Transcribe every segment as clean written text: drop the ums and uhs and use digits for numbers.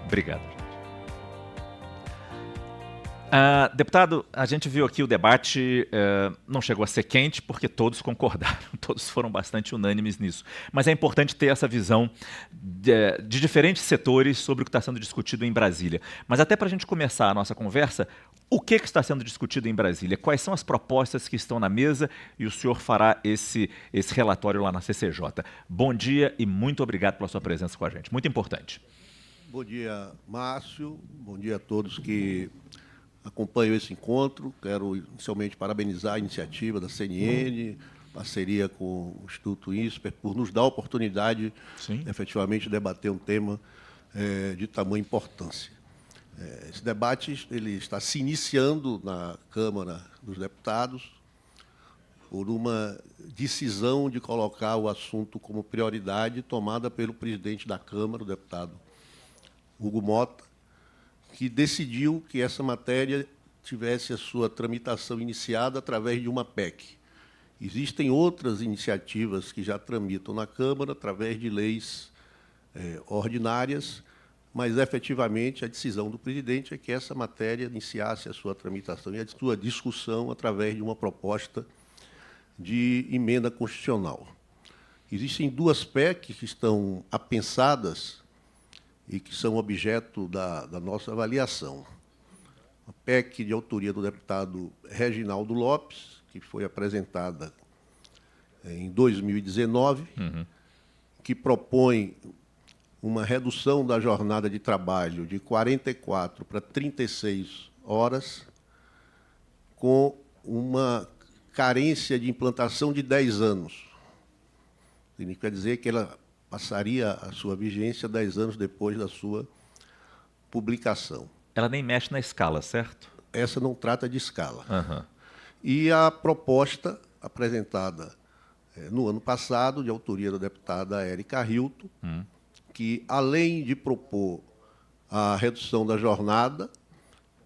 Obrigado, gente. Deputado, a gente viu aqui o debate, não chegou a ser quente porque todos concordaram, todos foram bastante unânimes nisso. Mas é importante ter essa visão de diferentes setores sobre o que está sendo discutido em Brasília. Mas até para a gente começar a nossa conversa, o que está sendo discutido em Brasília? Quais são as propostas que estão na mesa? E o senhor fará esse relatório lá na CCJ. Bom dia e muito obrigado pela sua presença com a gente. Muito importante. Bom dia, Márcio. Bom dia a todos que acompanham esse encontro. Quero inicialmente parabenizar a iniciativa da CNN, parceria com o Instituto INSPER, por nos dar a oportunidade de efetivamente debater um tema de tamanha importância. Esse debate ele está se iniciando na Câmara dos Deputados por uma decisão de colocar o assunto como prioridade tomada pelo presidente da Câmara, o deputado Hugo Mota, que decidiu que essa matéria tivesse a sua tramitação iniciada através de uma PEC. Existem outras iniciativas que já tramitam na Câmara através de leis ordinárias, mas, efetivamente, a decisão do presidente é que essa matéria iniciasse a sua tramitação e a sua discussão através de uma proposta de emenda constitucional. Existem duas PECs que estão apensadas e que são objeto da nossa avaliação. A PEC de autoria do deputado Reginaldo Lopes, que foi apresentada em 2019, que propõe uma redução da jornada de trabalho de 44 para 36 horas, com uma carência de implantação de 10 anos. Significa dizer que ela passaria a sua vigência 10 anos depois da sua publicação. Ela nem mexe na escala, certo? Essa não trata de escala. E a proposta apresentada no ano passado, de autoria da deputada Érica Hilton, que, além de propor a redução da jornada,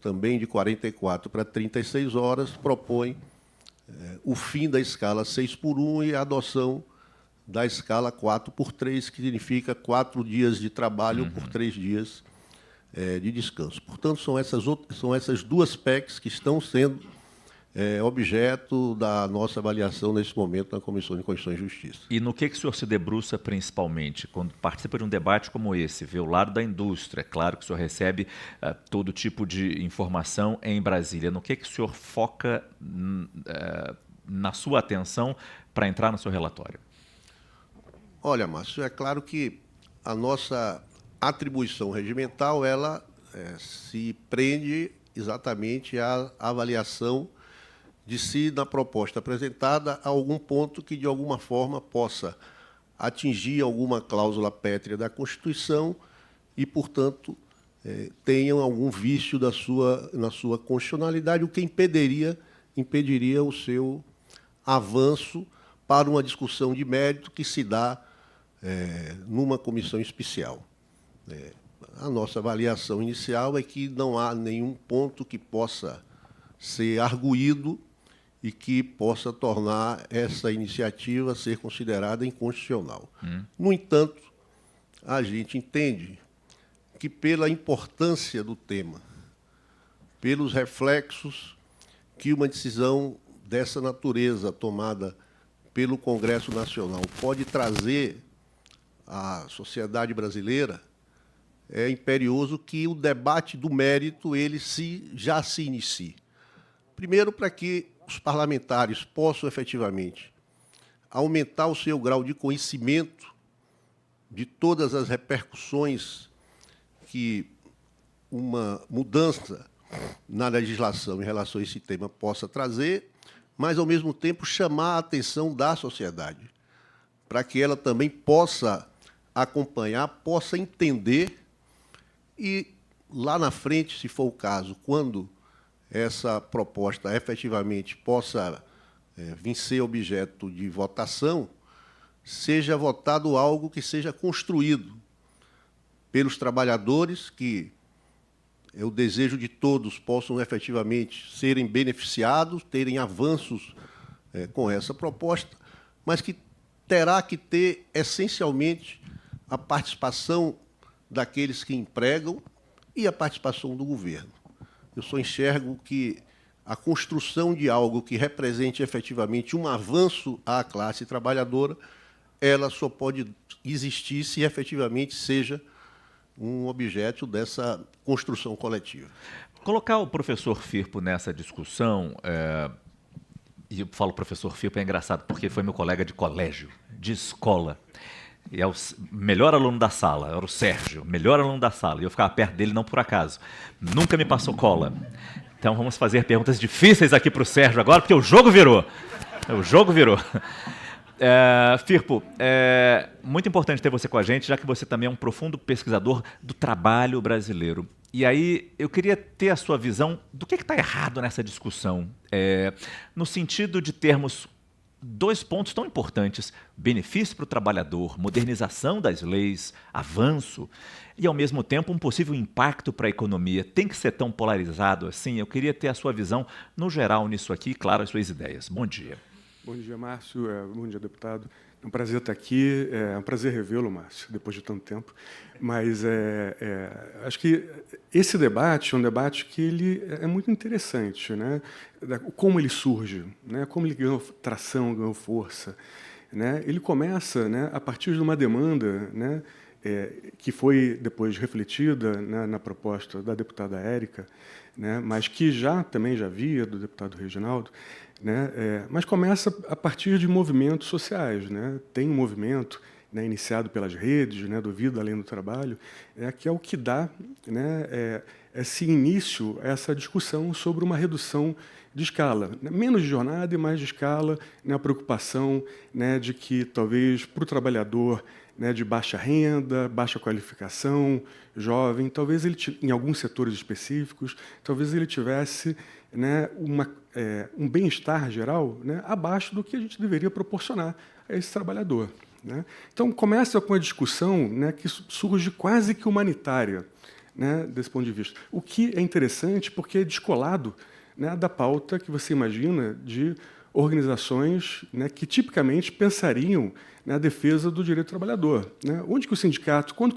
também de 44 para 36 horas, propõe o fim da escala 6x1 e a adoção da escala 4x3, que significa 4 dias de trabalho por 3 dias de descanso. Portanto, são essas duas PECs que estão sendo objeto da nossa avaliação nesse momento na Comissão de Constituição e Justiça. E no que o senhor se debruça principalmente quando participa de um debate como esse? Vê o lado da indústria, é claro que o senhor recebe todo tipo de informação em Brasília. No que o senhor foca na sua atenção para entrar no seu relatório? Olha, Márcio, é claro que a nossa atribuição regimental ela se prende exatamente à avaliação de se, na proposta apresentada, há algum ponto que, de alguma forma, possa atingir alguma cláusula pétrea da Constituição e, portanto, tenham algum vício na sua constitucionalidade, o que impediria o seu avanço para uma discussão de mérito que se dá numa comissão especial. A nossa avaliação inicial é que não há nenhum ponto que possa ser arguído e que possa tornar essa iniciativa ser considerada inconstitucional. No entanto, a gente entende que, pela importância do tema, pelos reflexos que uma decisão dessa natureza tomada pelo Congresso Nacional pode trazer à sociedade brasileira, é imperioso que o debate do mérito já se inicie. Primeiro, para que os parlamentares possam, efetivamente, aumentar o seu grau de conhecimento de todas as repercussões que uma mudança na legislação em relação a esse tema possa trazer, mas, ao mesmo tempo, chamar a atenção da sociedade, para que ela também possa acompanhar, possa entender e, lá na frente, se for o caso, quando essa proposta efetivamente possa vir ser objeto de votação, seja votado algo que seja construído pelos trabalhadores, que é o desejo de todos possam efetivamente serem beneficiados, terem avanços com essa proposta, mas que terá que ter, essencialmente, a participação daqueles que empregam e a participação do governo. Eu só enxergo que a construção de algo que represente efetivamente um avanço à classe trabalhadora, ela só pode existir se efetivamente seja um objeto dessa construção coletiva. Colocar o professor Firpo nessa discussão, e eu falo professor Firpo, é engraçado, porque foi meu colega de colégio, de escola, e é o melhor aluno da sala, era o Sérgio, melhor aluno da sala, e eu ficava perto dele não por acaso. Nunca me passou cola. Então vamos fazer perguntas difíceis aqui para o Sérgio agora, porque o jogo virou. O jogo virou. Firpo, muito importante ter você com a gente, já que você também é um profundo pesquisador do trabalho brasileiro. E aí eu queria ter a sua visão do que está errado nessa discussão, no sentido de termos dois pontos tão importantes: benefício para o trabalhador, modernização das leis, avanço, e ao mesmo tempo um possível impacto para a economia. Tem que ser tão polarizado assim? Eu queria ter a sua visão no geral nisso aqui, claro, as suas ideias. Bom dia. Bom dia, Márcio. Bom dia, deputado. É um prazer estar aqui. É um prazer revê-lo, Márcio, depois de tanto tempo. Mas acho que esse debate é um debate que ele é muito interessante, né? Como ele surge, né? Como ele ganhou tração, ganhou força, né? Ele começa, né, a partir de uma demanda, né, que foi depois refletida, né, na proposta da deputada Érica, né, mas que também já havia do deputado Reginaldo, né, mas começa a partir de movimentos sociais, né? Tem um movimento, né, iniciado pelas redes, né, do Vida Além do Trabalho, que é o que dá, né, esse início a essa discussão sobre uma redução de escala, né, menos de jornada e mais de escala, né, a preocupação, né, de que talvez para o trabalhador, né, de baixa renda, baixa qualificação, jovem, talvez ele, em alguns setores específicos, talvez ele tivesse, né, um bem-estar geral, né, abaixo do que a gente deveria proporcionar a esse trabalhador, né? Então, começa com a discussão, né, que surge quase que humanitária, né, desse ponto de vista. O que é interessante porque é descolado, né, da pauta que você imagina de organizações, né, que tipicamente pensariam na defesa do direito do trabalhador, né? Quando que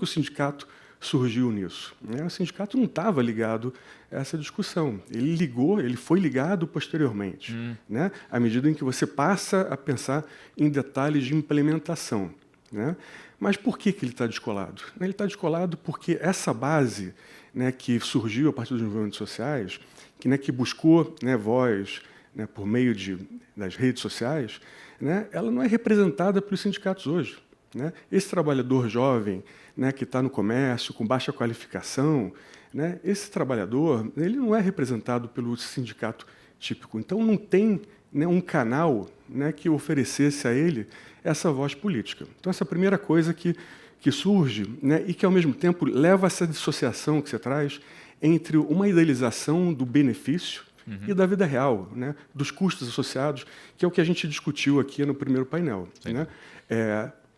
o sindicato surgiu nisso, né? O sindicato não estava ligado a essa discussão. Ele foi ligado posteriormente, né? À medida em que você passa a pensar em detalhes de implementação, né? Mas por que ele está descolado? Ele está descolado porque essa base, né, que surgiu a partir dos movimentos sociais, que buscou, né, voz, né, por meio das redes sociais, né, ela não é representada pelos sindicatos hoje, né? Esse trabalhador jovem, né, que está no comércio, com baixa qualificação, né, esse trabalhador ele não é representado pelo sindicato típico. Então, não tem, né, um canal, né, que oferecesse a ele essa voz política. Então, essa é a primeira coisa que surge, né, e que, ao mesmo tempo, leva a essa dissociação que você traz entre uma idealização do benefício e da vida real, né, dos custos associados, que é o que a gente discutiu aqui no primeiro painel, né?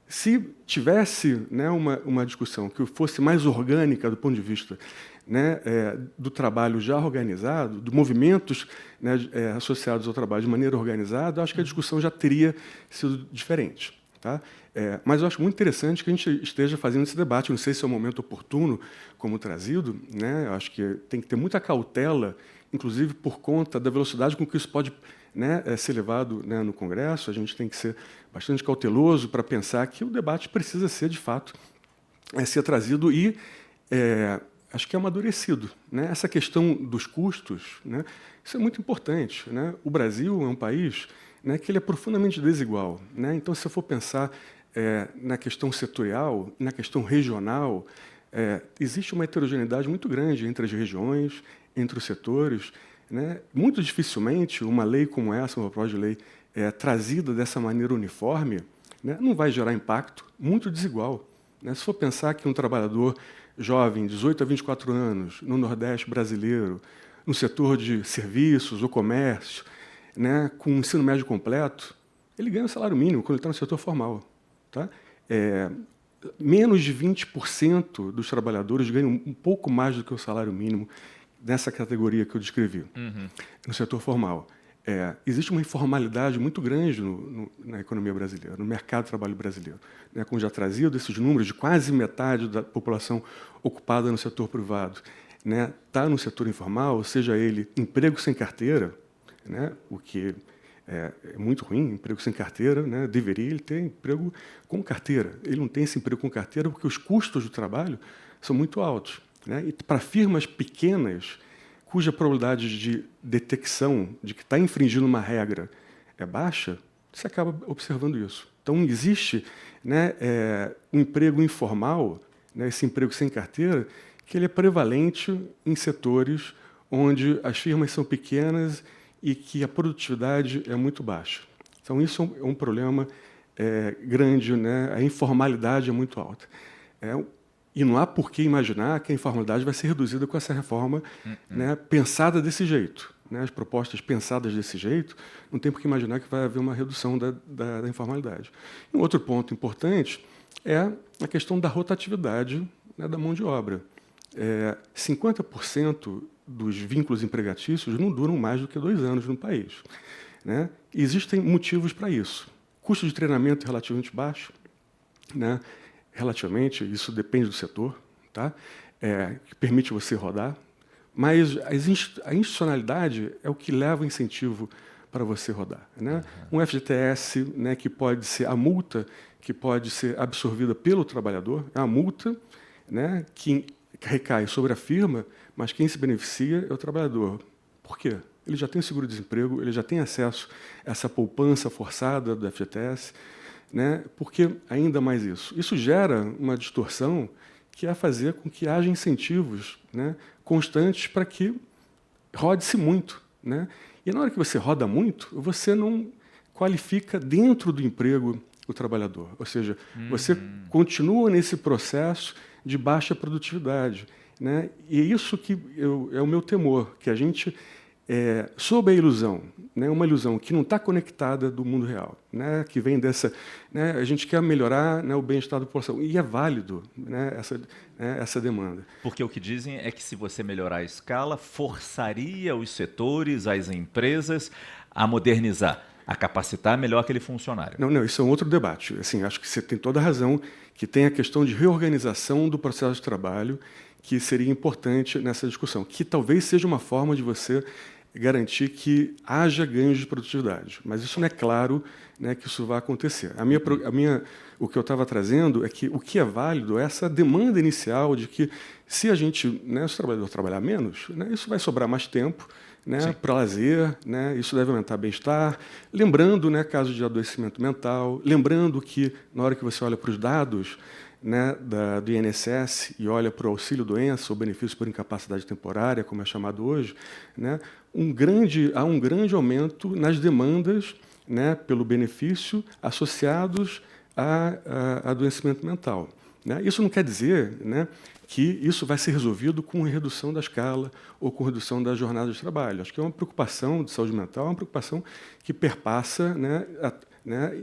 Se tivesse, né, uma discussão que fosse mais orgânica do ponto de vista, né, do trabalho já organizado, de movimentos, né, associados ao trabalho de maneira organizada, acho que a discussão já teria sido diferente, tá? Mas eu acho muito interessante que a gente esteja fazendo esse debate. Não sei se é o momento oportuno, como trazido, né? Eu acho que tem que ter muita cautela, inclusive por conta da velocidade com que isso pode, né, ser levado, né, no Congresso. A gente tem que ser bastante cauteloso para pensar que o debate precisa ser, de fato, ser trazido e acho que é amadurecido, né? Essa questão dos custos, né, isso é muito importante, né? O Brasil é um país, né, que ele é profundamente desigual, né? Então, se eu for pensar na questão setorial, na questão regional, existe uma heterogeneidade muito grande entre as regiões, entre os setores, né? Muito dificilmente uma lei como essa, uma proposta de lei trazida dessa maneira uniforme, né, não vai gerar impacto muito desigual, né? Se for pensar que um trabalhador jovem, 18 a 24 anos, no Nordeste brasileiro, no setor de serviços ou comércio, né, com ensino médio completo, ele ganha o salário mínimo quando ele está no setor formal, tá? Menos de 20% dos trabalhadores ganham um pouco mais do que o salário mínimo nessa categoria que eu descrevi, no setor formal. existe uma informalidade muito grande na economia brasileira, no mercado de trabalho brasileiro. Né? Como já trazido, esses números de quase metade da população ocupada no setor privado está no setor informal, seja ele emprego sem carteira, né? O que é muito ruim, emprego sem carteira, né? Deveria ele ter emprego com carteira. Ele não tem esse emprego com carteira porque os custos do trabalho são muito altos. Né? E para firmas pequenas, cuja probabilidade de detecção de que está infringindo uma regra é baixa, você acaba observando isso. Então, existe, né, um emprego informal, né, esse emprego sem carteira, que ele é prevalente em setores onde as firmas são pequenas e que a produtividade é muito baixa. Então, isso é um problema grande, né? A informalidade é muito alta. E não há por que imaginar que a informalidade vai ser reduzida com essa reforma né, pensada desse jeito. Né? As propostas pensadas desse jeito, não tem por que imaginar que vai haver uma redução da informalidade. Um outro ponto importante é a questão da rotatividade, né, da mão de obra. 50% dos vínculos empregatícios não duram mais do que 2 anos no país. Né? E existem motivos para isso. Custo de treinamento relativamente baixo, né? Relativamente, isso depende do setor, tá? Que permite você rodar, mas a institucionalidade é o que leva o incentivo para você rodar. Né? Um FGTS, né, que pode ser a multa, que pode ser absorvida pelo trabalhador, é uma multa, né, que recai sobre a firma, mas quem se beneficia é o trabalhador. Por quê? Ele já tem seguro-desemprego, ele já tem acesso a essa poupança forçada do FGTS, né? Porque ainda mais isso. Isso gera uma distorção que é fazer com que haja incentivos, né, constantes para que rode-se muito. Né? E na hora que você roda muito, você não qualifica dentro do emprego o trabalhador. Ou seja, você continua nesse processo de baixa produtividade. Né? E é isso que é o meu temor, que a gente, sob a ilusão, né, uma ilusão que não está conectada do mundo real, né, que vem dessa... Né, a gente quer melhorar, né, o bem-estar da população, e é válido, né, essa demanda. Porque o que dizem é que se você melhorar a escala, forçaria os setores, as empresas, a modernizar, a capacitar melhor aquele funcionário. Não, isso é um outro debate. Assim, acho que você tem toda a razão, que tem a questão de reorganização do processo de trabalho, que seria importante nessa discussão, que talvez seja uma forma de você garantir que haja ganhos de produtividade. Mas isso não é claro, né, que isso vai acontecer. O que eu estava trazendo é que o que é válido é essa demanda inicial de que, se a gente, né, se o trabalhador trabalhar menos, né, isso vai sobrar mais tempo, né, para lazer, né, isso deve aumentar bem-estar. Lembrando, né, casos de adoecimento mental, lembrando que, na hora que você olha para os dados, né, do INSS e olha para o auxílio-doença, o benefício por incapacidade temporária, como é chamado hoje, né, há um grande aumento nas demandas, né, pelo benefício associados a adoecimento mental. Né? Isso não quer dizer, né, que isso vai ser resolvido com redução da escala ou com redução da jornada de trabalho. Acho que é uma preocupação de saúde mental, é uma preocupação que perpassa, né,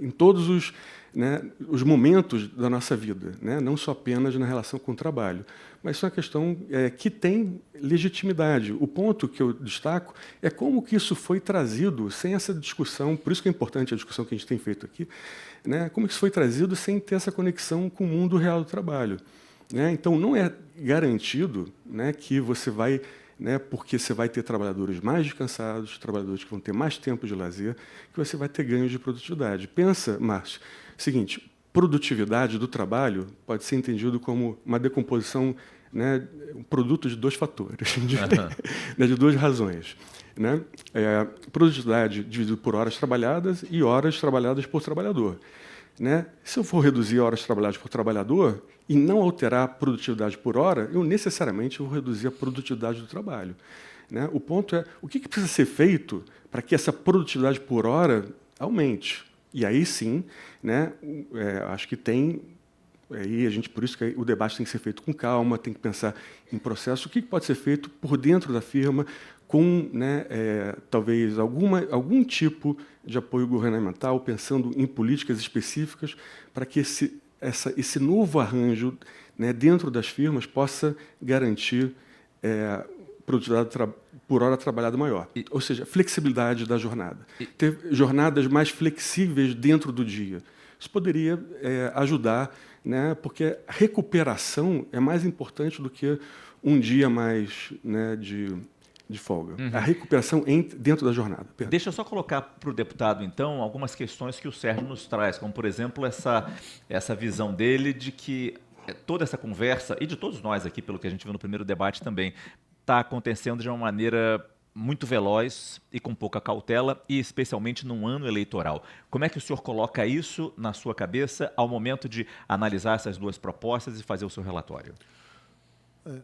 em todos os momentos da nossa vida, né? Não só apenas na relação com o trabalho. Mas isso é uma questão que tem legitimidade. O ponto que eu destaco é como que isso foi trazido sem essa discussão, por isso que é importante a discussão que a gente tem feito aqui, né? Como que isso foi trazido sem ter essa conexão com o mundo real do trabalho. Né? Então, não é garantido, né, que você vai... Né, porque você vai ter trabalhadores mais descansados, trabalhadores que vão ter mais tempo de lazer, que você vai ter ganhos de produtividade. Pensa, Márcio, seguinte, produtividade do trabalho pode ser entendido como uma decomposição, né, um produto de 2 fatores, de 2 razões. Né? Produtividade dividido por horas trabalhadas e horas trabalhadas por trabalhador. Né? Se eu for reduzir horas trabalhadas por trabalhador e não alterar a produtividade por hora, eu necessariamente vou reduzir a produtividade do trabalho. Né? O ponto é, o que precisa ser feito para que essa produtividade por hora aumente? E aí sim, né, acho que tem... Aí por isso que o debate tem que ser feito com calma, tem que pensar em processo, o que pode ser feito por dentro da firma, com, né, talvez algum tipo de apoio governamental, pensando em políticas específicas para que esse novo arranjo, né, dentro das firmas possa garantir produtividade por hora trabalhada maior. Ou seja, flexibilidade da jornada. Ter jornadas mais flexíveis dentro do dia. Isso poderia ajudar, né, porque a recuperação é mais importante do que um dia mais, né, de folga. A recuperação dentro da jornada. Perdão. Deixa eu só colocar para o deputado, então, algumas questões que o Sérgio nos traz, como, por exemplo, essa visão dele de que toda essa conversa, e de todos nós aqui, pelo que a gente viu no primeiro debate também, está acontecendo de uma maneira muito veloz e com pouca cautela, e especialmente num ano eleitoral. Como é que o senhor coloca isso na sua cabeça ao momento de analisar essas duas propostas e fazer o seu relatório?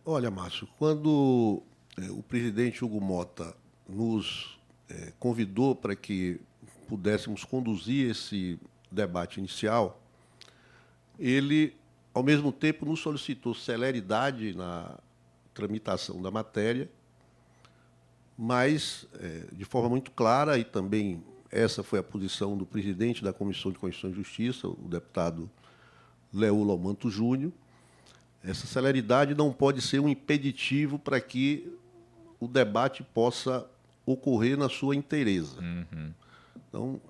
Olha, Márcio, quando o presidente Hugo Motta nos convidou para que pudéssemos conduzir esse debate inicial, ele, ao mesmo tempo, nos solicitou celeridade na tramitação da matéria, mas, de forma muito clara, e também essa foi a posição do presidente da Comissão de Constituição e Justiça, o deputado Leolho Almanto Júnior, essa celeridade não pode ser um impeditivo para que o debate possa ocorrer na sua inteireza. Então,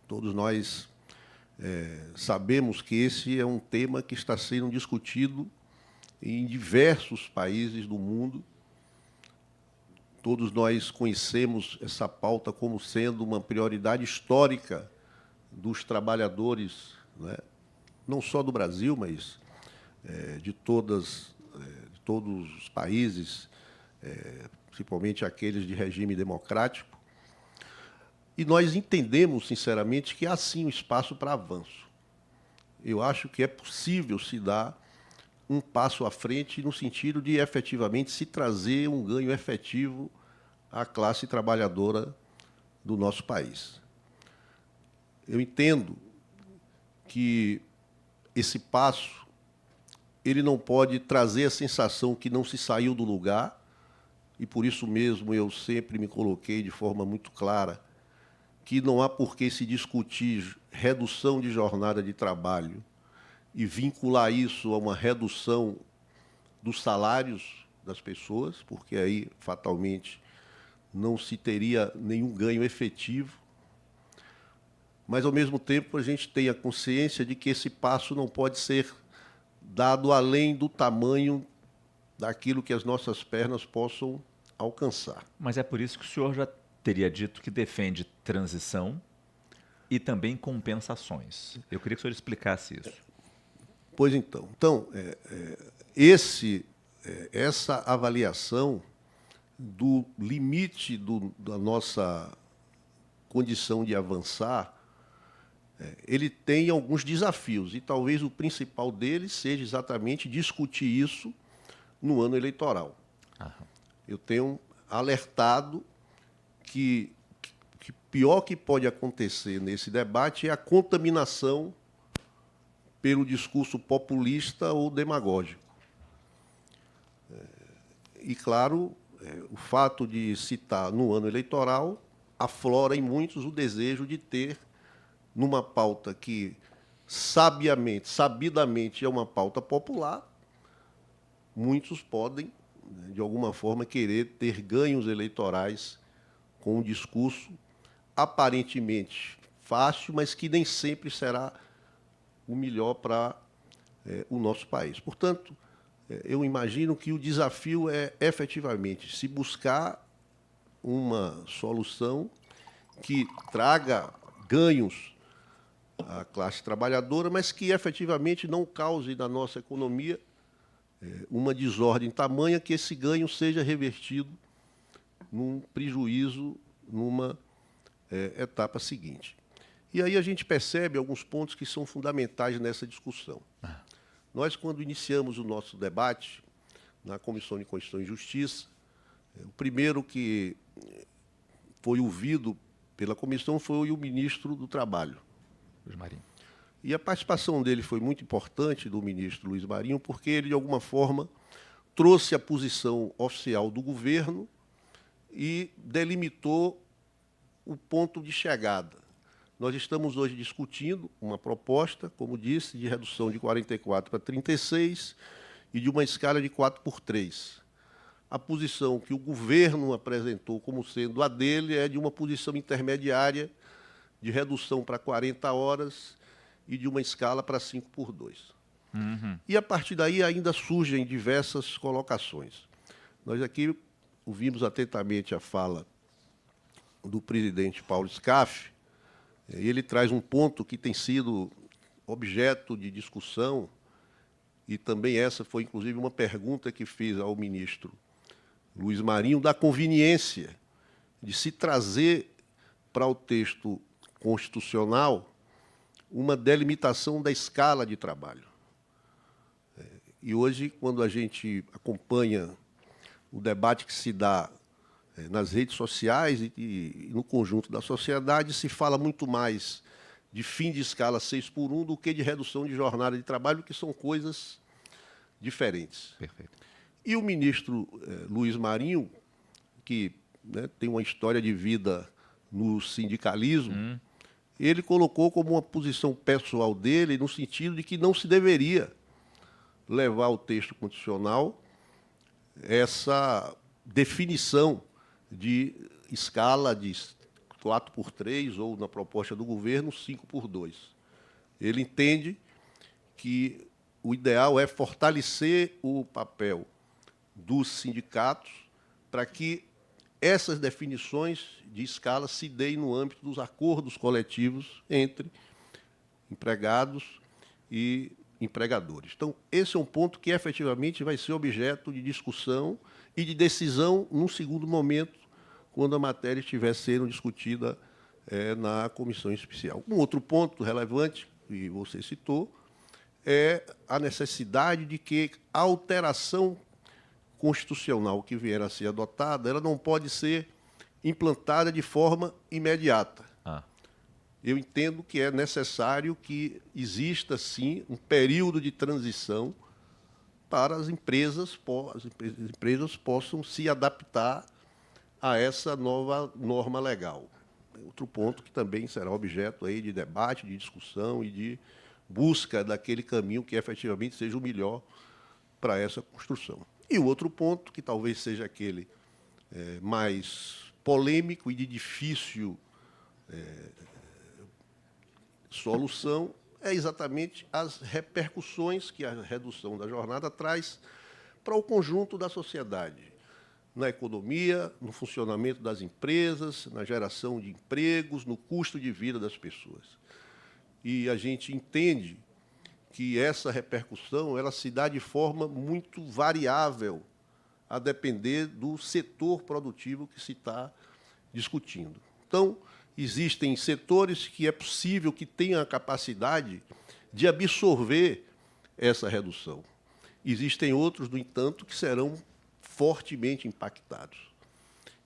todos nós sabemos que esse é um tema que está sendo discutido em diversos países do mundo. Todos nós conhecemos essa pauta como sendo uma prioridade histórica dos trabalhadores, né? Não só do Brasil, mas de todos os países, principalmente aqueles de regime democrático. E nós entendemos, sinceramente, que há sim um espaço para avanço. Eu acho que é possível se dar um passo à frente no sentido de, efetivamente, se trazer um ganho efetivo à classe trabalhadora do nosso país. Eu entendo que esse passo ele não pode trazer a sensação que não se saiu do lugar, e por isso mesmo eu sempre me coloquei de forma muito clara que não há por que se discutir redução de jornada de trabalho e vincular isso a uma redução dos salários das pessoas, porque aí, fatalmente, não se teria nenhum ganho efetivo. Mas, ao mesmo tempo, a gente tem a consciência de que esse passo não pode ser dado além do tamanho daquilo que as nossas pernas possam alcançar. Mas é por isso que o senhor já teria dito que defende transição e também compensações. Eu queria que o senhor explicasse isso. Pois então. Essa avaliação do limite da nossa condição de avançar, ele tem alguns desafios, e talvez o principal deles seja exatamente discutir isso no ano eleitoral. Eu tenho alertado que pior que pode acontecer nesse debate é a contaminação pelo discurso populista ou demagógico. E, claro, o fato de citar no ano eleitoral aflora em muitos o desejo de ter, numa pauta que sabidamente é uma pauta popular, muitos podem, de alguma forma, querer ter ganhos eleitorais com um discurso aparentemente fácil, mas que nem sempre será o melhor para o nosso país. Portanto, eu imagino que o desafio é, efetivamente, se buscar uma solução que traga ganhos à classe trabalhadora, mas que, efetivamente, não cause na nossa economia uma desordem tamanha que esse ganho seja revertido num prejuízo numa etapa seguinte. E aí a gente percebe alguns pontos que são fundamentais nessa discussão. Nós, quando iniciamos o nosso debate na Comissão de Constituição e Justiça, o primeiro que foi ouvido pela comissão foi o ministro do Trabalho, Luiz Marinho. E a participação dele foi muito importante, do ministro Luiz Marinho, porque ele, de alguma forma, trouxe a posição oficial do governo e delimitou o ponto de chegada. Nós estamos hoje discutindo uma proposta, como disse, de redução de 44 para 36 e de uma escala de 4 por 3. a posição que o governo apresentou como sendo a dele é de uma posição intermediária de redução para 40 horas e de uma escala para 5x2. E, a partir daí, ainda surgem diversas colocações. Nós aqui ouvimos atentamente a fala do presidente Paulo Scaff, e ele traz um ponto que tem sido objeto de discussão, e também essa foi, inclusive, uma pergunta que fiz ao ministro Luiz Marinho, da conveniência de se trazer para o texto constitucional uma delimitação da escala de trabalho. E hoje, quando a gente acompanha o debate que se dá nas redes sociais e no conjunto da sociedade, se fala muito mais de fim de escala 6x1 do que de redução de jornada de trabalho, que são coisas diferentes. Perfeito. E o ministro Luiz Marinho, que, né, tem uma história de vida no sindicalismo, ele colocou como uma posição pessoal dele, no sentido de que não se deveria levar ao texto constitucional essa definição de escala de 4x3 ou, na proposta do governo, 5x2. Ele entende que o ideal é fortalecer o papel dos sindicatos para que essas definições de escala se deem no âmbito dos acordos coletivos entre empregados e empregadores. Então, esse é um ponto que efetivamente vai ser objeto de discussão e de decisão num segundo momento, quando a matéria estiver sendo discutida na comissão especial. Um outro ponto relevante, que você citou, é a necessidade de que a alteração constitucional que vier a ser adotada, ela não pode ser implantada de forma imediata. Eu entendo que é necessário que exista, sim, um período de transição para as empresas possam se adaptar a essa nova norma legal. Outro ponto que também será objeto aí de debate, de discussão e de busca daquele caminho que efetivamente seja o melhor para essa construção. E o outro ponto, que talvez seja aquele mais polêmico e de difícil solução, é exatamente as repercussões que a redução da jornada traz para o conjunto da sociedade, na economia, no funcionamento das empresas, na geração de empregos, no custo de vida das pessoas. E a gente entende que essa repercussão ela se dá de forma muito variável, a depender do setor produtivo que se está discutindo. Então, existem setores que é possível que tenham a capacidade de absorver essa redução. Existem outros, no entanto, que serão fortemente impactados.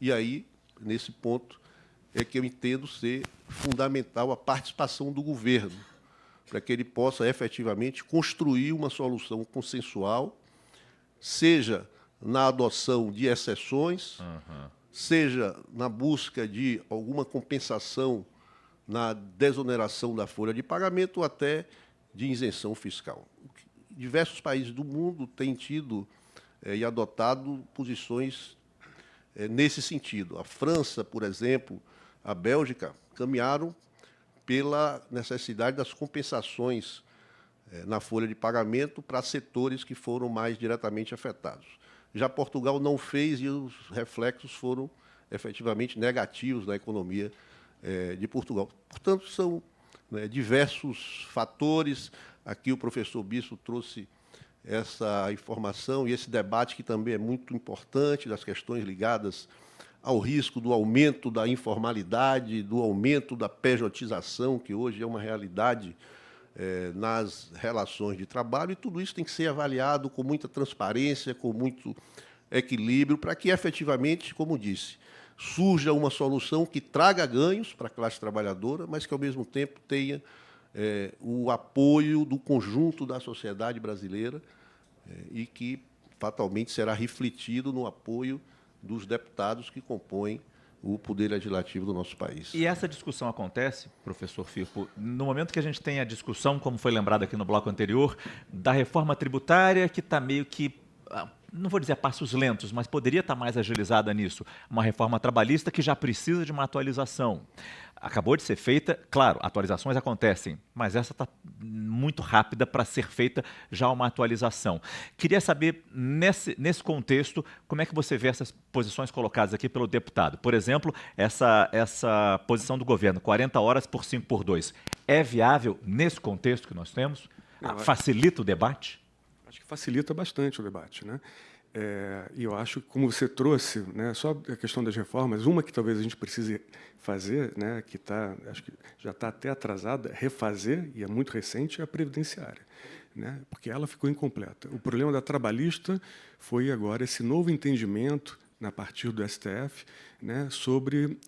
E aí, nesse ponto, é que eu entendo ser fundamental a participação do governo, para que ele possa efetivamente construir uma solução consensual, seja na adoção de exceções, seja na busca de alguma compensação na desoneração da folha de pagamento ou até de isenção fiscal. Diversos países do mundo têm tido e adotado posições nesse sentido. A França, por exemplo, a Bélgica, caminharam pela necessidade das compensações na folha de pagamento para setores que foram mais diretamente afetados. Já Portugal não fez e os reflexos foram efetivamente negativos na economia de Portugal. Portanto, são diversos fatores. Aqui o professor Bispo trouxe essa informação e esse debate que também é muito importante, das questões ligadas ao risco do aumento da informalidade, do aumento da pejotização, que hoje é uma realidade nas relações de trabalho, e tudo isso tem que ser avaliado com muita transparência, com muito equilíbrio, para que, efetivamente, como disse, surja uma solução que traga ganhos para a classe trabalhadora, mas que, ao mesmo tempo, tenha o apoio do conjunto da sociedade brasileira e que, fatalmente, será refletido no apoio dos deputados que compõem o poder legislativo do nosso país. E essa discussão acontece, professor Firpo, no momento que a gente tem a discussão, como foi lembrado aqui no bloco anterior, da reforma tributária, que está meio que não vou dizer a passos lentos, mas poderia estar mais agilizada nisso. Uma reforma trabalhista que já precisa de uma atualização. Acabou de ser feita, claro, atualizações acontecem, mas essa está muito rápida para ser feita já uma atualização. Queria saber, nesse contexto, como é que você vê essas posições colocadas aqui pelo deputado? Por exemplo, essa posição do governo, 40 horas por 5 por 2, é viável nesse contexto que nós temos? Facilita o debate? Acho que facilita bastante o debate, né? E eu acho que, como você trouxe, né, só a questão das reformas, uma que talvez a gente precise fazer, né, que acho que já está até atrasada, refazer, e é muito recente, é a previdenciária, né, porque ela ficou incompleta. O problema da trabalhista foi agora esse novo entendimento, a partir do STF, né, sobre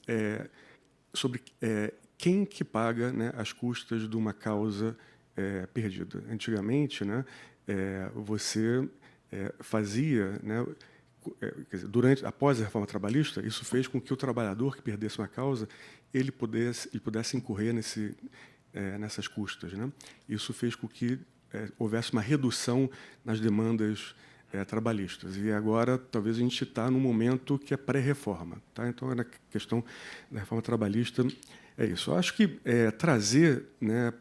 quem que paga, né, as custas de uma causa perdida. Antigamente, né, você fazia, né, quer dizer, após a reforma trabalhista, isso fez com que o trabalhador que perdesse uma causa ele pudesse incorrer nessas custas, né? Isso fez com que houvesse uma redução nas demandas trabalhistas. E agora talvez a gente está num momento que é pré-reforma, tá? Então, na questão da reforma trabalhista é isso. Eu acho que trazer, né,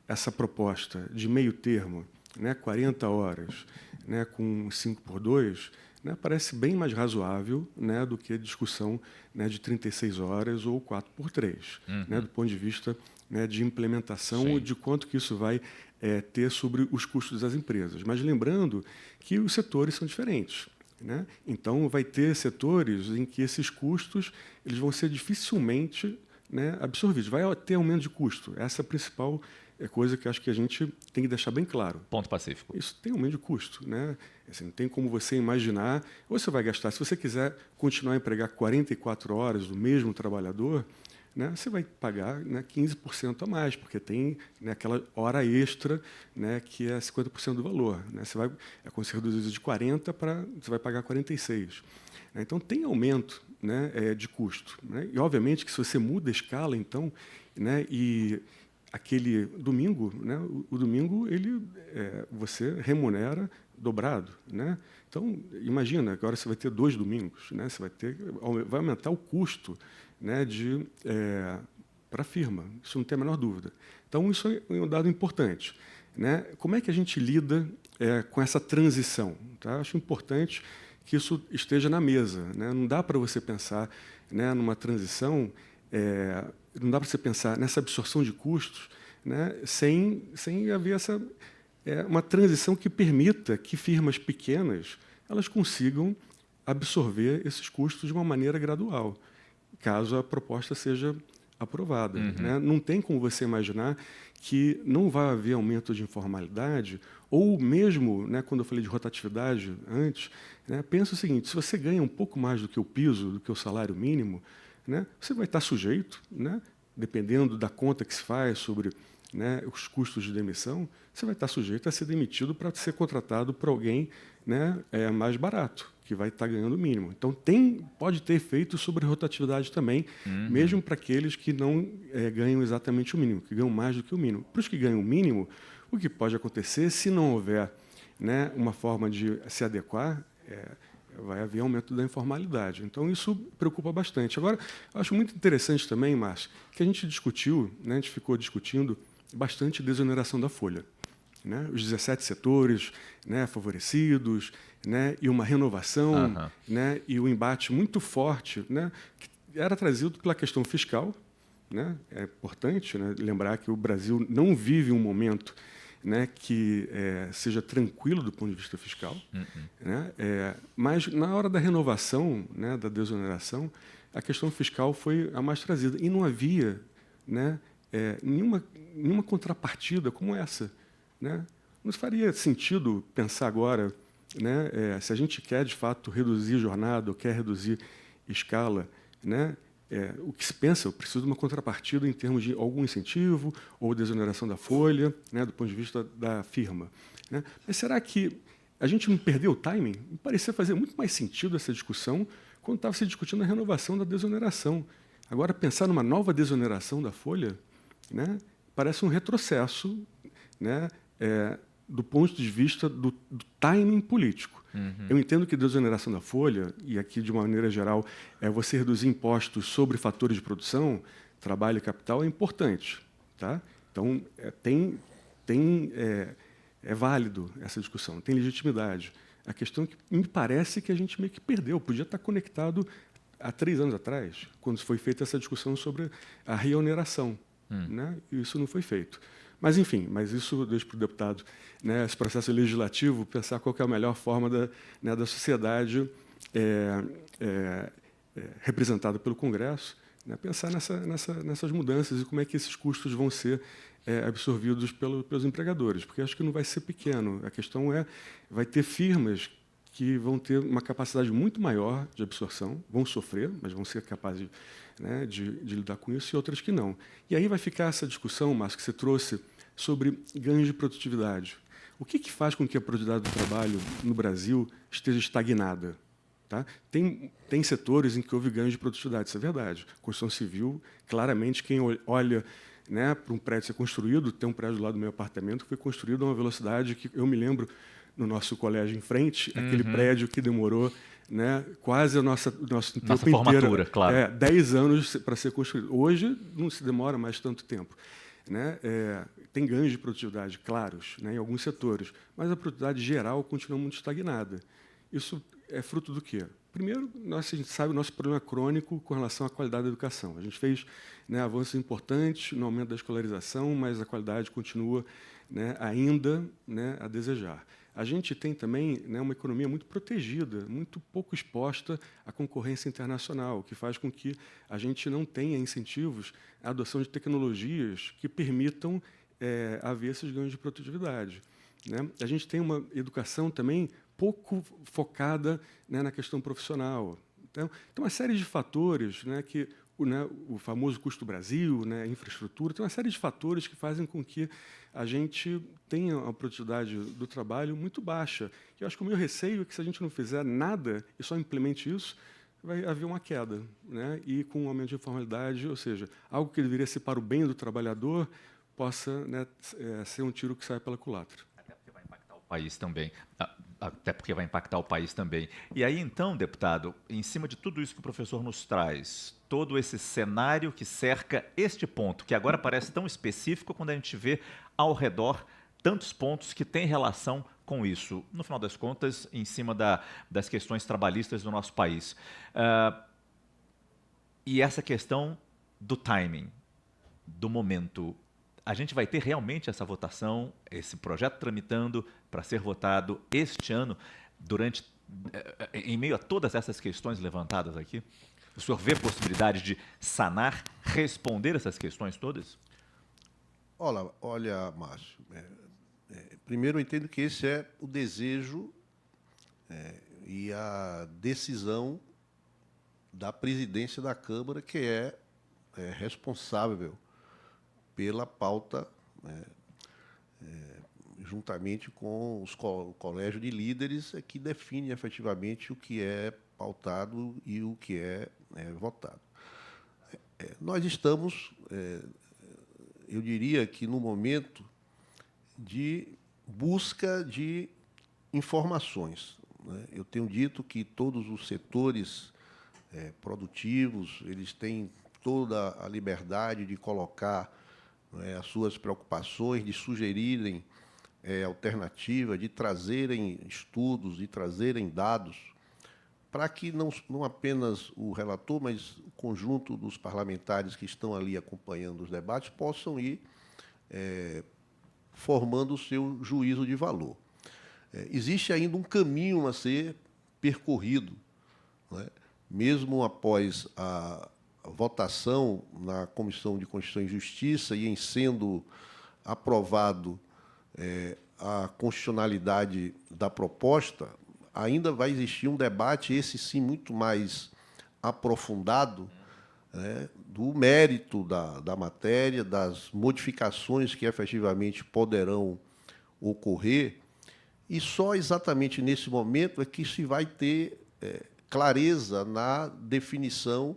essa proposta de meio termo, né, 40 horas, né, com 5 por 2, né, parece bem mais razoável, né, do que a discussão, né, de 36 horas ou 4 por 3, né, do ponto de vista, né, de implementação e de quanto que isso vai ter sobre os custos das empresas. Mas lembrando que os setores são diferentes, né? Então, vai ter setores em que esses custos eles vão ser dificilmente, né, absorvidos. Vai ter aumento de custo. Essa é a principal coisa que acho que a gente tem que deixar bem claro. Ponto pacífico. Isso tem aumento de custo, né? Assim, não tem como você imaginar. Ou você vai gastar, se você quiser continuar a empregar 44 horas do mesmo trabalhador, né, você vai pagar, né, 15% a mais, porque tem, né, aquela hora extra, né, que é 50% do valor. Né? Quando você reduz de 40 você vai pagar 46. Então, tem aumento, né, de custo. Né? E, obviamente, que se você muda a escala, então, né, e aquele domingo, né, o domingo você remunera dobrado, né? Então, imagina, agora você vai ter 2 domingos, né? Vai aumentar o custo, né, para a firma, isso não tem a menor dúvida. Então, isso é um dado importante. Né? Como é que a gente lida com essa transição? Tá? Acho importante que isso esteja na mesa. Né? Não dá para você pensar, né, numa transição, não dá para você pensar nessa absorção de custos, né, sem haver uma transição que permita que firmas pequenas elas consigam absorver esses custos de uma maneira gradual, caso a proposta seja aprovada. Né? Não tem como você imaginar que não vai haver aumento de informalidade, ou mesmo, né, quando eu falei de rotatividade antes, né, pensa o seguinte: se você ganha um pouco mais do que o piso, do que o salário mínimo, né, você vai estar sujeito, né, dependendo da conta que se faz sobre, né, os custos de demissão, você vai estar sujeito a ser demitido para ser contratado por alguém, né, mais barato, que vai estar ganhando o mínimo. Então, pode ter efeito sobre rotatividade também, mesmo para aqueles que não ganham exatamente o mínimo, que ganham mais do que o mínimo. Para os que ganham o mínimo, o que pode acontecer, se não houver, né, uma forma de se adequar, vai haver aumento da informalidade. Então, isso preocupa bastante. Agora, eu acho muito interessante também, Márcio, que a gente discutiu, né, a gente ficou discutindo bastante desoneração da folha. Né? Os 17 setores, né, favorecidos, né, e uma renovação, né, e um embate muito forte, né, que era trazido pela questão fiscal. Né? É importante, né, lembrar que o Brasil não vive um momento, né, que seja tranquilo do ponto de vista fiscal. Né? Mas, na hora da renovação, né, da desoneração, a questão fiscal foi a mais trazida. E não havia, né, nenhuma contrapartida como essa. Né? Não faria sentido pensar agora, né, se a gente quer, de fato, reduzir jornada ou quer reduzir escala, né, o que se pensa, eu preciso de uma contrapartida em termos de algum incentivo ou desoneração da folha, né, do ponto de vista da firma. Né? Mas será que a gente não perdeu o timing? Me parecia fazer muito mais sentido essa discussão quando estava se discutindo a renovação da desoneração. Agora, pensar numa nova desoneração da folha, né, parece um retrocesso, né, do ponto de vista do timing político. Eu entendo que a desoneração da folha, e aqui de uma maneira geral, você reduzir impostos sobre fatores de produção, trabalho e capital, é importante. Tá? Então, é válido essa discussão, tem legitimidade. A questão é que me parece que a gente meio que perdeu, podia estar conectado há 3 anos atrás, quando foi feita essa discussão sobre a reoneração. Né? E isso não foi feito. Mas, enfim, isso eu deixo para o deputado, né, esse processo legislativo, pensar qual que é a melhor forma da sociedade representada pelo Congresso, né, pensar nessas mudanças e como é que esses custos vão ser absorvidos pelos empregadores, porque acho que não vai ser pequeno. A questão vai ter firmas que vão ter uma capacidade muito maior de absorção, vão sofrer, mas vão ser capazes de lidar com isso, e outras que não. E aí vai ficar essa discussão, Márcio, que você trouxe, sobre ganhos de produtividade. O que faz com que a produtividade do trabalho no Brasil esteja estagnada? Tá? Tem setores em que houve ganhos de produtividade, isso é verdade. Construção civil, claramente, quem olha, né, para um prédio ser construído, tem um prédio do lado do meu apartamento que foi construído a uma velocidade que eu me lembro, no nosso colégio em frente, aquele prédio que demorou, né, quase nosso tempo formatura, inteiro, claro. 10 anos para ser construído. Hoje não se demora mais tanto tempo. Né? Tem ganhos de produtividade claros, né, em alguns setores, mas a produtividade geral continua muito estagnada. Isso é fruto do quê? Primeiro, a gente sabe o nosso problema crônico com relação à qualidade da educação. A gente fez, né, avanços importantes no aumento da escolarização, mas a qualidade continua, né, ainda, né, a desejar. A gente tem também, né, uma economia muito protegida, muito pouco exposta à concorrência internacional, o que faz com que a gente não tenha incentivos à adoção de tecnologias que permitam haver esses ganhos de produtividade. Né? A gente tem uma educação também pouco focada, né, na questão profissional. Então, tem uma série de fatores, né, que o famoso custo Brasil, né, infraestrutura, tem uma série de fatores que fazem com que a gente tenha uma produtividade do trabalho muito baixa. Eu acho que o meu receio é que, se a gente não fizer nada e só implemente isso, vai haver uma queda, né, e com um aumento de informalidade, ou seja, algo que deveria ser para o bem do trabalhador possa, né, ser um tiro que sai pela culatra. Até porque vai impactar o país também. E aí, então, deputado, em cima de tudo isso que o professor nos traz, todo esse cenário que cerca este ponto, que agora parece tão específico quando a gente vê ao redor tantos pontos que têm relação com isso, no final das contas, em cima das questões trabalhistas do nosso país. E essa questão do timing, do momento. A gente vai ter realmente essa votação, esse projeto tramitando para ser votado este ano, em meio a todas essas questões levantadas aqui? O senhor vê possibilidade de sanar, responder essas questões todas? Olha, Márcio, primeiro eu entendo que esse é o desejo e a decisão da presidência da Câmara, que é responsável pela pauta, né, juntamente com o colégio de líderes, que define efetivamente o que é pautado e o que é votado. Nós estamos, eu diria que, no momento de busca de informações, né? Eu tenho dito que todos os setores produtivos, eles têm toda a liberdade de colocar as suas preocupações, de sugerirem alternativas, de trazerem estudos, de trazerem dados, para que não apenas o relator, mas o conjunto dos parlamentares que estão ali acompanhando os debates possam ir formando o seu juízo de valor. Existe ainda um caminho a ser percorrido, né? Mesmo após a votação na Comissão de Constituição e Justiça e em sendo aprovado a constitucionalidade da proposta, ainda vai existir um debate, esse sim muito mais aprofundado, né, do mérito da matéria, das modificações que efetivamente poderão ocorrer, e só exatamente nesse momento é que se vai ter clareza na definição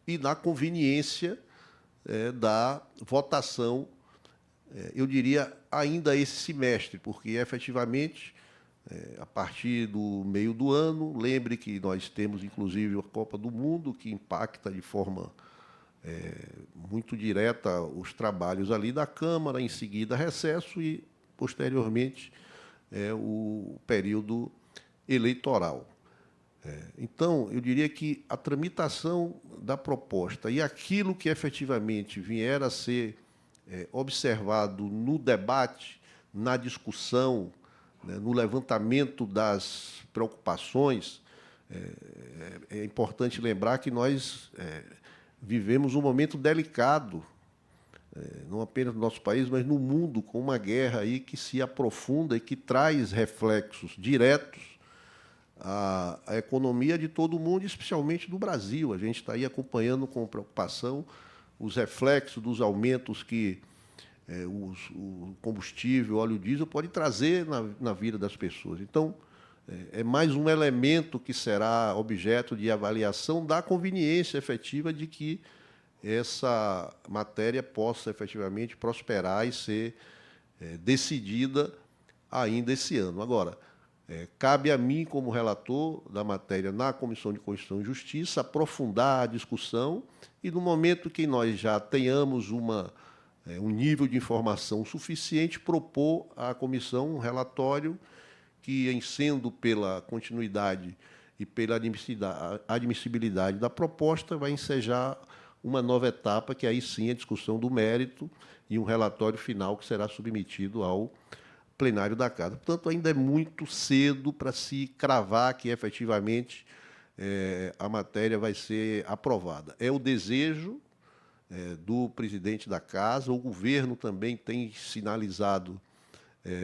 e na conveniência da votação, eu diria, ainda esse semestre, porque efetivamente, a partir do meio do ano, lembre que nós temos inclusive a Copa do Mundo, que impacta de forma muito direta os trabalhos ali da Câmara, em seguida recesso e, posteriormente, o período eleitoral. Então, eu diria que a tramitação da proposta e aquilo que efetivamente vier a ser observado no debate, na discussão, né, no levantamento das preocupações, é importante lembrar que nós vivemos um momento delicado, não apenas no nosso país, mas no mundo, com uma guerra aí que se aprofunda e que traz reflexos diretos à economia de todo o mundo, especialmente do Brasil. A gente está aí acompanhando com preocupação os reflexos dos aumentos que o combustível, o óleo diesel, pode trazer na vida das pessoas. Então, é mais um elemento que será objeto de avaliação da conveniência efetiva de que essa matéria possa efetivamente prosperar e ser decidida ainda esse ano. Agora, cabe a mim, como relator da matéria na Comissão de Constituição e Justiça, aprofundar a discussão e, no momento que nós já tenhamos um nível de informação suficiente, propor à comissão um relatório que, em sendo pela continuidade e pela admissibilidade da proposta, vai ensejar uma nova etapa, que aí sim é a discussão do mérito e um relatório final que será submetido ao plenário da Casa. Portanto, ainda é muito cedo para se cravar que, efetivamente, a matéria vai ser aprovada. É o desejo do presidente da Casa, o governo também tem sinalizado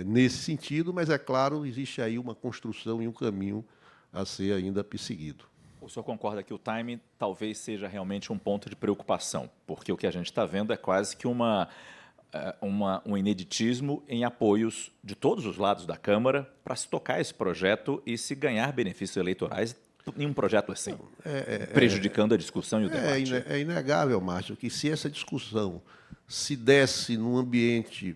nesse sentido, mas, é claro, existe aí uma construção e um caminho a ser ainda perseguido. O senhor concorda que o timing talvez seja realmente um ponto de preocupação, porque o que a gente está vendo é quase que um ineditismo em apoios de todos os lados da Câmara para se tocar esse projeto e se ganhar benefícios eleitorais em um projeto assim, prejudicando a discussão e o debate. É inegável, Márcio, que se essa discussão se desse num ambiente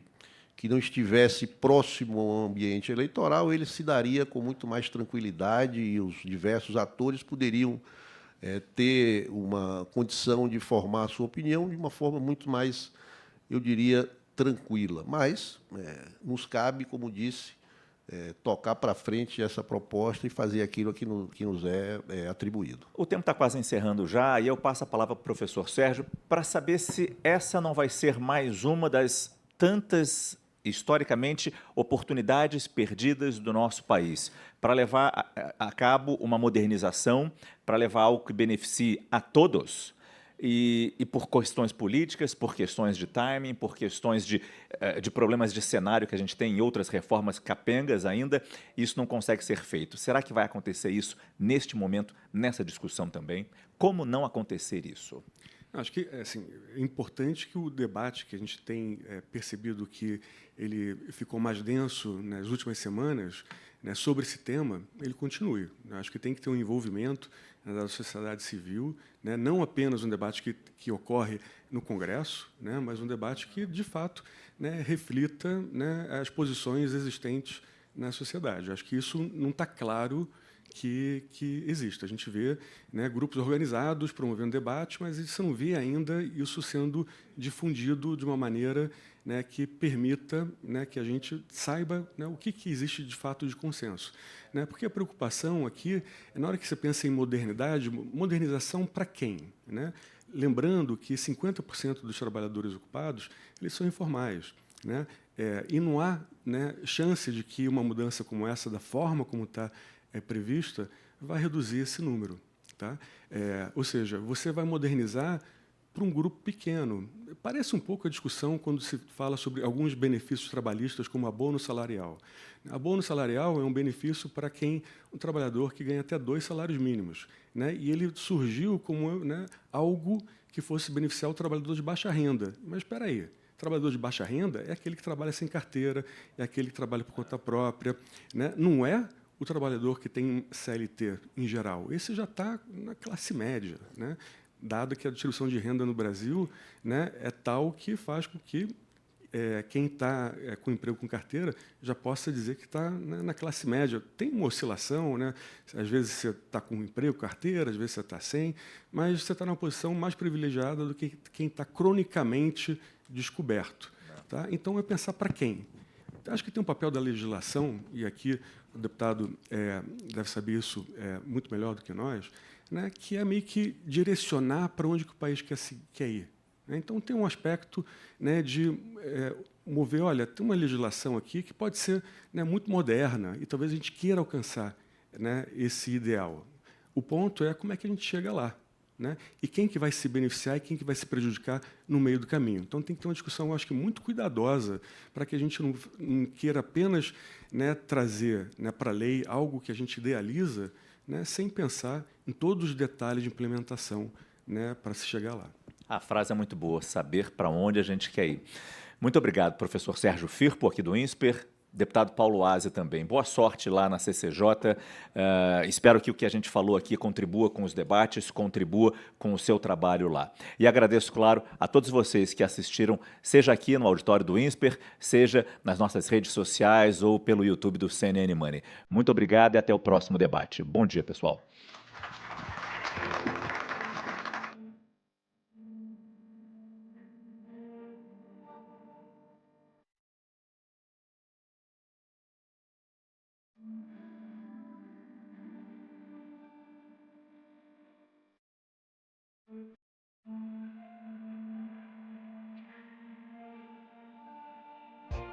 que não estivesse próximo ao ambiente eleitoral, ele se daria com muito mais tranquilidade e os diversos atores poderiam ter uma condição de formar a sua opinião de uma forma muito mais, eu diria, tranquila. Mas nos cabe, como disse, tocar para frente essa proposta e fazer aquilo que nos é atribuído. O tempo está quase encerrando já, e eu passo a palavra para o professor Sérgio para saber se essa não vai ser mais uma das tantas, historicamente, oportunidades perdidas do nosso país, para levar a cabo uma modernização, para levar algo que beneficie a todos, e por questões políticas, por questões de timing, por questões de problemas de cenário que a gente tem em outras reformas capengas ainda, isso não consegue ser feito. Será que vai acontecer isso neste momento, nessa discussão também? Como não acontecer isso? Acho que assim, é importante que o debate que a gente tem percebido que ele ficou mais denso nas últimas semanas, né, sobre esse tema, ele continue. Acho que tem que ter um envolvimento da sociedade civil, né, não apenas um debate que ocorre no Congresso, né, mas um debate que, de fato, né, reflita, né, as posições existentes na sociedade. Acho que isso não está claro que existe. A gente vê, né, grupos organizados promovendo debate, mas você não vê ainda isso sendo difundido de uma maneira, né, que permita, né, que a gente saiba, né, o que existe de fato de consenso. Né? Porque a preocupação aqui é, na hora que você pensa em modernidade, modernização para quem? Né? Lembrando que 50% dos trabalhadores ocupados eles são informais. Né? E não há, né, chance de que uma mudança como essa, da forma como está prevista, vai reduzir esse número. Tá? Ou seja, você vai modernizar para um grupo pequeno. Parece um pouco a discussão quando se fala sobre alguns benefícios trabalhistas, como abono salarial. Abono salarial é um benefício para um trabalhador que ganha até 2 salários mínimos. Né? E ele surgiu como, né, algo que fosse beneficiar o trabalhador de baixa renda. Mas espera aí, trabalhador de baixa renda é aquele que trabalha sem carteira, é aquele que trabalha por conta própria. Né? Não é o trabalhador que tem CLT em geral. Esse já está na classe média, né? Dado que a distribuição de renda no Brasil, né, é tal que faz com que quem está com emprego com carteira já possa dizer que está na classe média. Tem uma oscilação, né? Às vezes você está com emprego, carteira, às vezes você está sem, mas você está numa posição mais privilegiada do que quem está cronicamente descoberto. Tá? Então, é pensar para quem? Acho que tem um papel da legislação, e aqui o deputado deve saber isso muito melhor do que nós, né, que é meio que direcionar para onde que o país quer ir. Então, tem um aspecto, né, de mover, olha, tem uma legislação aqui que pode ser, né, muito moderna e talvez a gente queira alcançar, né, esse ideal. O ponto é como é que a gente chega lá. Né? E quem que vai se beneficiar e quem que vai se prejudicar no meio do caminho. Então, tem que ter uma discussão, eu acho que muito cuidadosa, para que a gente não queira apenas, né, trazer, né, para a lei algo que a gente idealiza, né, sem pensar em todos os detalhes de implementação, né, para se chegar lá. A frase é muito boa, saber para onde a gente quer ir. Muito obrigado, professor Sérgio Firpo, aqui do INSPER. Deputado Paulo Aze também. Boa sorte lá na CCJ. Espero que o que a gente falou aqui contribua com os debates, contribua com o seu trabalho lá. E agradeço, claro, a todos vocês que assistiram, seja aqui no auditório do INSPER, seja nas nossas redes sociais ou pelo YouTube do CNN Money. Muito obrigado e até o próximo debate. Bom dia, pessoal.